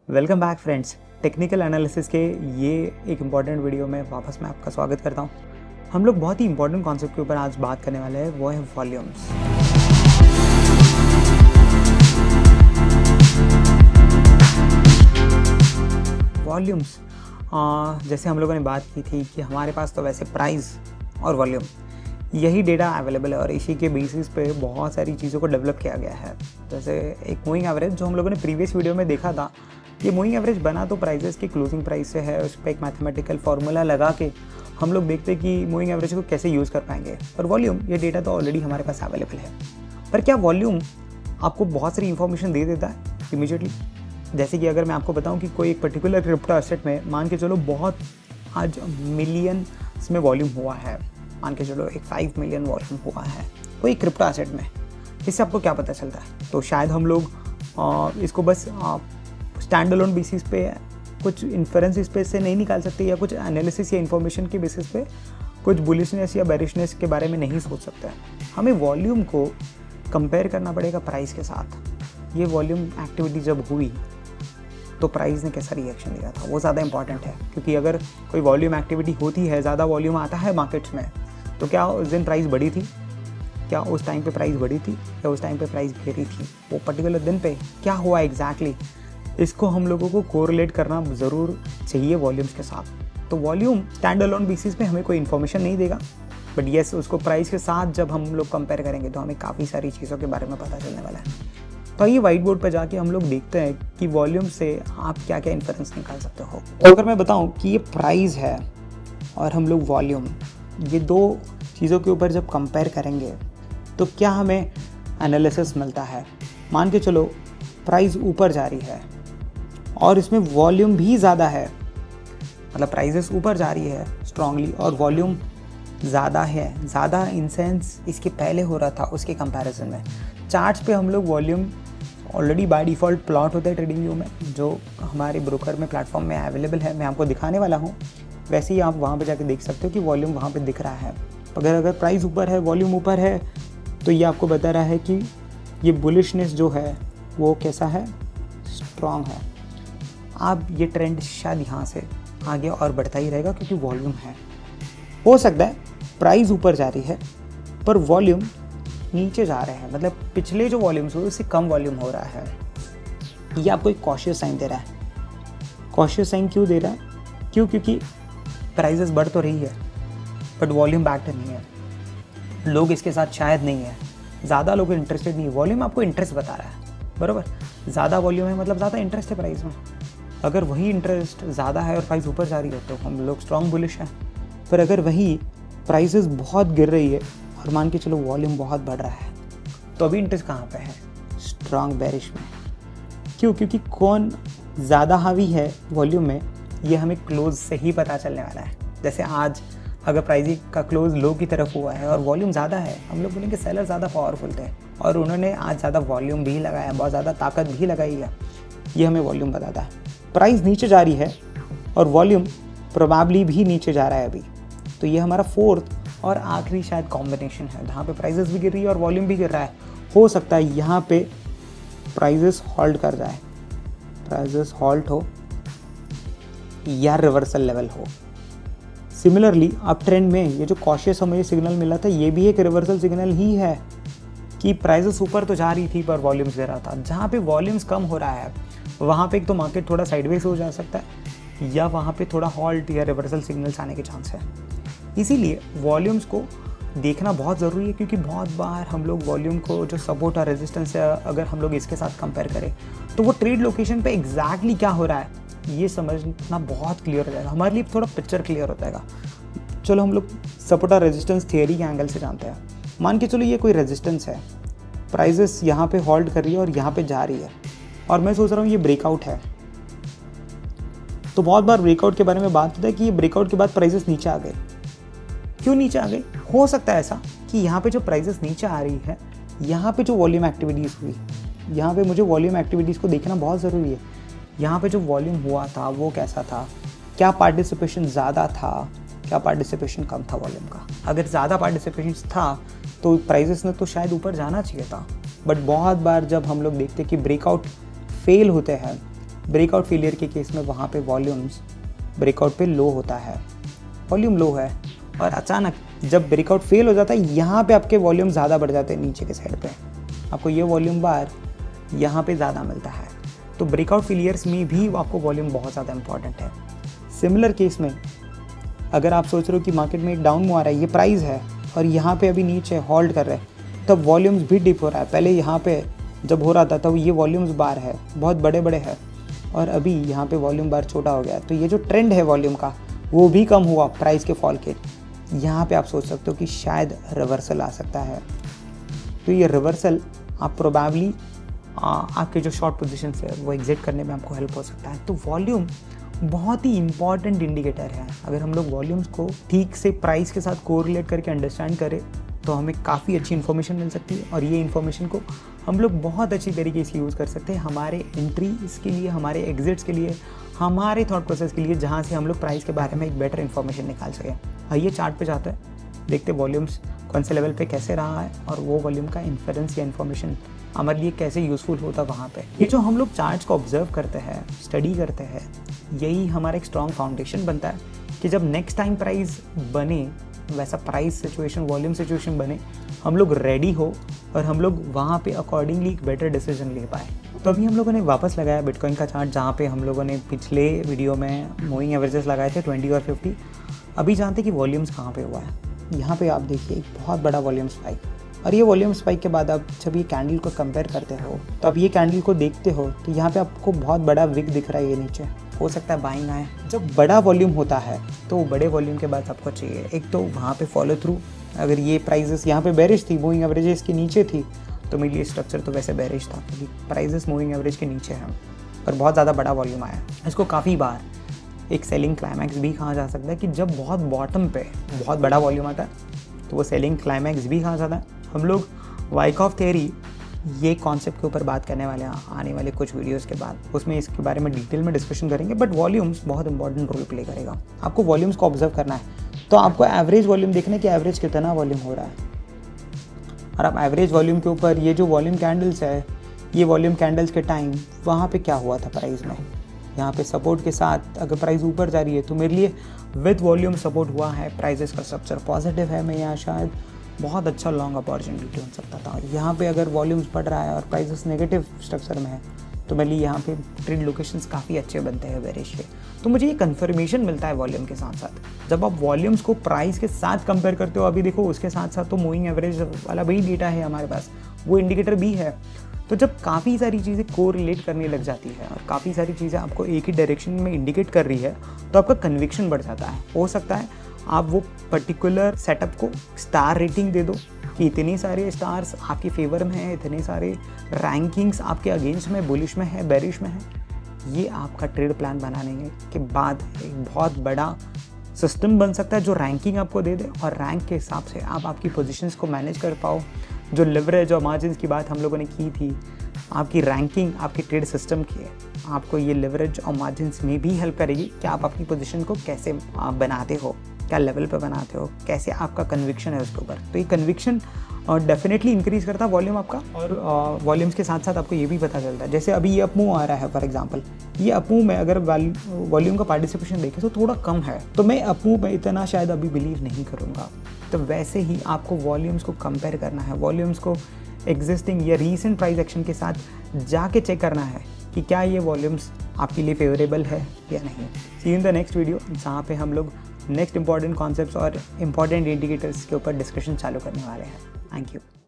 Welcome back friends. Technical analysis के ये एक इम्पॉर्टेंट वीडियो में वापस मैं आपका स्वागत करता हूँ। हम लोग बहुत ही इंपॉर्टेंट कॉन्सेप्ट के ऊपर आज बात करने वाले हैं, वो है वॉल्यूम्स। वॉल्यूम्स जैसे हम लोगों ने बात की थी कि हमारे पास तो वैसे प्राइस और वॉल्यूम यही डेटा अवेलेबल है और इसी के बेसिस पे बहुत सारी चीज़ों को डेवलप किया गया है। जैसे एक मूविंग एवरेज जो हम लोगों ने प्रीवियस वीडियो में देखा था, ये मूविंग एवरेज बना तो प्राइजेस की क्लोजिंग प्राइस से है। उस पर एक मैथमेटिकल फार्मूला लगा के हम लोग देखते हैं कि मूविंग एवरेज को कैसे यूज़ कर पाएंगे। और वॉल्यूम ये डेटा तो ऑलरेडी हमारे पास अवेलेबल है, पर क्या वॉल्यूम आपको बहुत सारी इन्फॉर्मेशन दे देता है इमीडिएटली? जैसे कि अगर मैं आपको बताऊं कि कोई एक पर्टिकुलर क्रिप्टो एसेट में मान के चलो बहुत आज मिलियंस में वॉल्यूम हुआ है, मान के चलो एक 5 मिलियन वॉल्यूम हुआ है कोई क्रिप्टो एसेट में, इससे आपको क्या पता चलता है? तो शायद हम लोग इसको बस स्टैंड अलोन बेसिस पे कुछ इन्फरेंस स्पेस से नहीं निकाल सकते, या कुछ एनालिसिस या इन्फॉर्मेशन के बेसिस पे कुछ बुलिशनेस या बेरिशनेस के बारे में नहीं सोच सकते। हमें वॉल्यूम को कंपेयर करना पड़ेगा प्राइस के साथ। ये वॉल्यूम एक्टिविटी जब हुई तो प्राइस ने कैसा रिएक्शन दिया था, वो ज़्यादा इंपॉर्टेंट है। क्योंकि अगर कोई वॉल्यूम एक्टिविटी होती है, ज़्यादा वॉल्यूम आता है मार्केट्स में, तो क्या उस दिन प्राइस बढ़ी थी? क्या उस टाइम पे प्राइस बढ़ी थी या उस टाइम पे प्राइस गिरी थी? वो पर्टिकुलर दिन पे क्या हुआ एग्जैक्टली, इसको हम लोगों को कोरिलेट करना ज़रूर चाहिए वॉल्यूम्स के साथ। तो वॉल्यूम स्टैंड अलोन बेसिस पे हमें कोई इन्फॉर्मेशन नहीं देगा, बट येस उसको प्राइस के साथ जब हम लोग कंपेयर करेंगे तो हमें काफ़ी सारी चीज़ों के बारे में पता चलने वाला है। तो ये वाइट बोर्ड पर जाके हम लोग देखते हैं कि वॉल्यूम से आप क्या क्या इन्फरेंस निकाल सकते हो। तो अगर मैं बताऊं कि ये प्राइस है और हम लोग वॉल्यूम, ये दो चीज़ों के ऊपर जब कंपेयर करेंगे तो क्या हमें एनालिसिस मिलता है? मान के चलो प्राइस ऊपर जा रही है और इसमें वॉल्यूम भी ज़्यादा है, मतलब प्राइसेस ऊपर जा रही है स्ट्रांगली और वॉल्यूम ज़्यादा है। ज़्यादा इन सेंस इसके पहले हो रहा था उसके कंपैरिजन में। चार्ट्स पे हम लोग volume already by default plot होता है ट्रेडिंग व्यू में, जो हमारे ब्रोकर में प्लेटफॉर्म में अवेलेबल है, मैं आपको दिखाने वाला हूँ। वैसे ही आप वहाँ पे जाके देख सकते हो कि वॉल्यूम वहाँ पे दिख रहा है। अगर प्राइस ऊपर है, वॉल्यूम ऊपर है, तो ये आपको बता रहा है कि ये बुलिशनेस जो है वो कैसा है, स्ट्रॉन्ग है। अब ये ट्रेंड शायद यहाँ से आगे और बढ़ता ही रहेगा क्योंकि वॉल्यूम है। हो सकता है प्राइस ऊपर जा रही है पर वॉल्यूम नीचे जा रहे हैं, मतलब पिछले जो वॉल्यूम्स हुए उससे कम वॉल्यूम हो रहा है। ये आपको एक कॉशियस साइन दे रहा है। कॉशियस साइन क्यों दे रहा है? क्योंकि प्राइसेस बढ़ तो रही है बट वॉल्यूम बैक्ड नहीं है। लोग इसके साथ शायद नहीं है, ज़्यादा लोग इंटरेस्टेड नहीं है। वॉल्यूम आपको इंटरेस्ट बता रहा है, बराबर। ज़्यादा वॉल्यूम है मतलब ज़्यादा इंटरेस्ट है प्राइस में। अगर वही इंटरेस्ट ज़्यादा है और प्राइस ऊपर जा रही है तो हम लोग स्ट्रॉन्ग बुलिश हैं। पर अगर वही प्राइसेस बहुत गिर रही है और मान के चलो वॉल्यूम बहुत बढ़ रहा है, तो अभी इंटरेस्ट कहाँ पे है? स्ट्रॉन्ग बेरिश में। क्यों? क्योंकि कौन ज़्यादा हावी है वॉल्यूम में, ये हमें क्लोज से ही पता चलने वाला है। जैसे आज अगर प्राइस का क्लोज लो की तरफ हुआ है और वॉल्यूम ज़्यादा है, हम लोग बोलेंगे सेलर ज़्यादा पावरफुल थे और उन्होंने आज ज़्यादा वॉल्यूम भी लगाया, बहुत ज़्यादा ताकत भी लगाई है। ये हमें वॉल्यूम बताता है। प्राइस नीचे जा रही है और वॉल्यूम प्रोबेबली भी नीचे जा रहा है अभी, तो ये हमारा फोर्थ और आखिरी शायद कॉम्बिनेशन है जहाँ पे प्राइसेस भी गिर रही है और वॉल्यूम भी गिर रहा है। हो सकता है यहाँ पे प्राइसेस हॉल्ट कर जाए, प्राइसेस हॉल्ट हो या रिवर्सल लेवल हो। सिमिलरली अप ट्रेंड में ये जो कॉशियस हमें सिग्नल मिला था, ये भी एक रिवर्सल सिग्नल ही है कि प्राइसेस ऊपर तो जा रही थी पर वॉल्यूम्स गिर रहा था। जहाँ पे वॉल्यूम्स कम हो रहा है वहाँ पे एक तो मार्केट थोड़ा साइडवेज हो जा सकता है या वहाँ पे थोड़ा हॉल्ट या रिवर्सल सिग्नल्स आने के चांस है। इसीलिए वॉल्यूम्स को देखना बहुत ज़रूरी है, क्योंकि बहुत बार हम लोग वॉल्यूम को जो सपोर्ट और रेजिस्टेंस है, अगर हम लोग इसके साथ कंपेयर करें तो वो ट्रेड लोकेशन पे एग्जैक्टली क्या हो रहा है ये समझना बहुत क्लियर हो जाएगा, हमारे लिए थोड़ा पिक्चर क्लियर हो जाएगा। चलो हम लोग सपोर्ट और रेजिस्टेंस थियरी के एंगल से जानते हैं। मान के चलो ये कोई रेजिस्टेंस है, प्राइजेस यहाँ पे होल्ड कर रही है और यहाँ पे जा रही है और मैं सोच रहा हूँ ये ब्रेकआउट है। तो बहुत बार ब्रेकआउट के बारे में बात होता है कि ये ब्रेकआउट के बाद प्राइजेस नीचे आ गए। क्यों नीचे आ गए? हो सकता है ऐसा कि यहाँ पे जो प्राइसेस नीचे आ रही है, यहाँ पे जो वॉल्यूम एक्टिविटीज़ हुई, यहाँ पे मुझे वॉल्यूम एक्टिविटीज़ को देखना बहुत ज़रूरी है। यहाँ पे जो वॉल्यूम हुआ था वो कैसा था, क्या पार्टिसिपेशन ज़्यादा था, क्या पार्टिसिपेशन कम था वॉल्यूम का। अगर ज़्यादा पार्टिसिपेशन था तो प्राइसेस ने तो शायद ऊपर जाना चाहिए था, बट बहुत बार जब हम लोग देखते हैं कि ब्रेकआउट फेल होते हैं ब्रेकआउट फेलियर के केस में वहाँ पे वॉल्यूम्स ब्रेकआउट पे लो होता है, वॉल्यूम लो है, और अचानक जब ब्रेकआउट फेल हो जाता है यहाँ पे आपके वॉल्यूम ज़्यादा बढ़ जाते हैं, नीचे के साइड पे आपको ये वॉल्यूम बार यहाँ पे ज़्यादा मिलता है। तो ब्रेकआउट फेलियर्स में भी आपको वॉल्यूम बहुत ज़्यादा इंपॉर्टेंट है। सिमिलर केस में अगर आप सोच रहे हो कि मार्केट में एक डाउन मूव आ रहा है, ये प्राइस है और यहाँ पे अभी नीचे होल्ड कर रहे हैं, तब वॉल्यूम्स भी डिप हो रहा है। पहले यहाँ पे जब हो रहा था तब ये वॉल्यूम्स बार है बहुत बड़े बड़े हैं, और अभी यहाँ पे वॉल्यूम बार छोटा हो गया। तो ये जो ट्रेंड है वॉल्यूम का वो भी कम हुआ प्राइस के फॉल के। यहाँ पे आप सोच सकते हो कि शायद रिवर्सल आ सकता है। तो ये रिवर्सल आप प्रोबेबली आपके जो शॉर्ट पोजीशन है वो एग्जिट करने में आपको हेल्प हो सकता है। तो वॉल्यूम बहुत ही इंपॉर्टेंट इंडिकेटर है। अगर हम लोग वॉल्यूम्स को ठीक से प्राइस के साथ कोरिलेट करके अंडरस्टैंड करें तो हमें काफ़ी अच्छी इन्फॉर्मेशन मिल सकती है, और ये इन्फॉर्मेशन को हम लोग बहुत अच्छी तरीके से यूज़ कर सकते हैं हमारे एंट्रीज के लिए, हमारे एग्जिट्स के लिए, हमारे थॉट प्रोसेस के लिए, जहाँ से हम लोग प्राइस के बारे में एक बेटर इन्फॉर्मेशन निकाल सकें। आइए चार्ट पे जाते हैं, देखते वॉल्यूम्स कौन से लेवल पे कैसे रहा है और वो वॉल्यूम का इन्फरेंस या इन्फॉर्मेशन हमारे लिए कैसे यूज़फुल होता है वहाँ पे। ये जो हम लोग चार्ट्स को ऑब्जर्व करते हैं, स्टडी करते हैं, यही हमारा एक स्ट्रॉन्ग फाउंडेशन बनता है कि जब नेक्स्ट टाइम प्राइस बने, वैसा प्राइस सिचुएशन, वॉल्यूम सिचुएशन बने, हम लोग रेडी हो और हम लोग वहाँ पे अकॉर्डिंगली एक बेटर डिसीजन ले पाए। तो अभी हम लोगों ने वापस लगाया बिटकॉइन का चार्ट, जहाँ पे हम लोगों ने पिछले वीडियो में मूविंग एवरेजेस लगाए थे 20 और 50। अभी जानते कि वॉल्यूम्स कहाँ पे हुआ है। यहाँ पे आप देखिए एक बहुत बड़ा वॉल्यूम स्पाइक, और ये वॉल्यूम स्पाइक के बाद आप जब ये कैंडल को कंपेयर करते हो तो आप ये कैंडल को देखते हो तो यहाँ पे आपको बहुत बड़ा विक दिख रहा है, ये नीचे हो सकता है बाइंग आए। जब बड़ा वॉल्यूम होता है तो बड़े वॉल्यूम के बाद आपको चाहिए एक तो वहाँ पे फॉलो थ्रू। अगर ये प्राइजेस यहाँ पे बेरिश थी, मूविंग एवरेजेस के नीचे थी, तो मेरे लिए स्ट्रक्चर तो वैसे बेरिश था क्योंकि प्राइजेस मूविंग एवरेज के नीचे हैं और बहुत ज़्यादा बड़ा वॉल्यूम आया। इसको काफ़ी बार एक सेलिंग क्लाइमैक्स भी कहा जा सकता है कि जब बहुत बॉटम पे बहुत बड़ा वॉल्यूम आता है तो वो सेलिंग क्लाइमैक्स भी कहा जाता है। हम लोग वाइकॉफ थ्योरी ये कॉन्सेप्ट के ऊपर बात करने वाले हैं आने वाले कुछ वीडियोस के बाद, उसमें इसके बारे में डिटेल में डिस्कशन करेंगे। बट वॉल्यूम्स बहुत इंपॉर्टेंट रोल प्ले करेगा। आपको वॉल्यूम्स को ऑब्जर्व करना है तो आपको एवरेज वॉल्यूम देखना है कि एवरेज कितना वॉल्यूम हो रहा है, और आप एवरेज वॉल्यूम के ऊपर ये जो वॉल्यूम कैंडल्स है, ये वॉल्यूम कैंडल्स के टाइम वहाँ पे क्या हुआ था प्राइस में, यहाँ पे सपोर्ट के साथ अगर प्राइस ऊपर जा रही है तो मेरे लिए विद वॉल्यूम सपोर्ट हुआ है, प्राइजेस का स्ट्रक्चर पॉजिटिव है, मैं यहाँ शायद बहुत अच्छा लॉन्ग अपॉर्चुनिटी हो सकता था। और यहाँ पे अगर वॉल्यूम्स बढ़ रहा है और प्राइजेस नेगेटिव स्ट्रक्चर में है तो मेरे लिए यहाँ पे ट्रेड लोकेशंस काफ़ी अच्छे बनते हैं बेरिश के। तो मुझे ये कन्फर्मेशन मिलता है वॉल्यूम के साथ साथ। जब आप वॉल्यूम्स को प्राइस के साथ कंपेयर करते हो, अभी देखो उसके साथ साथ तो मूविंग एवरेज वाला भी डेटा है हमारे पास, वो इंडिकेटर भी है। तो जब काफ़ी सारी चीज़ें कोरिलेट करने लग जाती है और काफ़ी सारी चीज़ें आपको एक ही डायरेक्शन में इंडिकेट कर रही है तो आपका कन्विक्शन बढ़ जाता है। हो सकता है आप वो पर्टिकुलर सेटअप को स्टार रेटिंग दे दो कि इतने सारे स्टार्स आपके फेवर में हैं, इतने सारे रैंकिंग्स आपके अगेंस्ट में, बुलिश में है, बेरिश में है। ये आपका ट्रेड प्लान बनाने के बाद एक बहुत बड़ा सिस्टम बन सकता है जो रैंकिंग आपको दे दे, और रैंक के हिसाब से आप आपकी पोजीशंस को मैनेज कर पाओ। जो लिवरेज और मार्जिन्स की बात हम लोगों ने की थी, आपकी रैंकिंग आपके ट्रेड सिस्टम की आपको ये लिवरेज और मार्जिन्स में भी हेल्प करेगी कि आप अपनी पोजीशन को कैसे बनाते हो, क्या लेवल पे बनाते हो, कैसे आपका कन्विक्शन है उसके ऊपर। तो ये कन्विक्शन डेफिनेटली इंक्रीज करता है वॉल्यूम आपका, और वॉल्यूम्स के साथ साथ आपको ये भी पता चलता है। जैसे अभी ये अपमूव आ रहा है फॉर एग्जांपल, ये अपमूव में अगर वॉल्यूम का पार्टिसिपेशन देखें तो थोड़ा कम है, तो मैं अपमूव में इतना शायद अभी बिलीव नहीं करूँगा। तो वैसे ही आपको वॉल्यूम्स को कंपेयर करना है, वॉल्यूम्स को एग्जिस्टिंग या रीसेंट प्राइस एक्शन के साथ जाके चेक करना है कि क्या ये वॉल्यूम्स आपके लिए फेवरेबल है या नहीं। See you in the next video, जहाँ पे हम लोग नेक्स्ट इंपॉर्टेंट कॉन्सेप्ट्स और इंपॉर्टेंट इंडिकेटर्स के ऊपर डिस्कशन चालू करने वाले हैं। Thank you.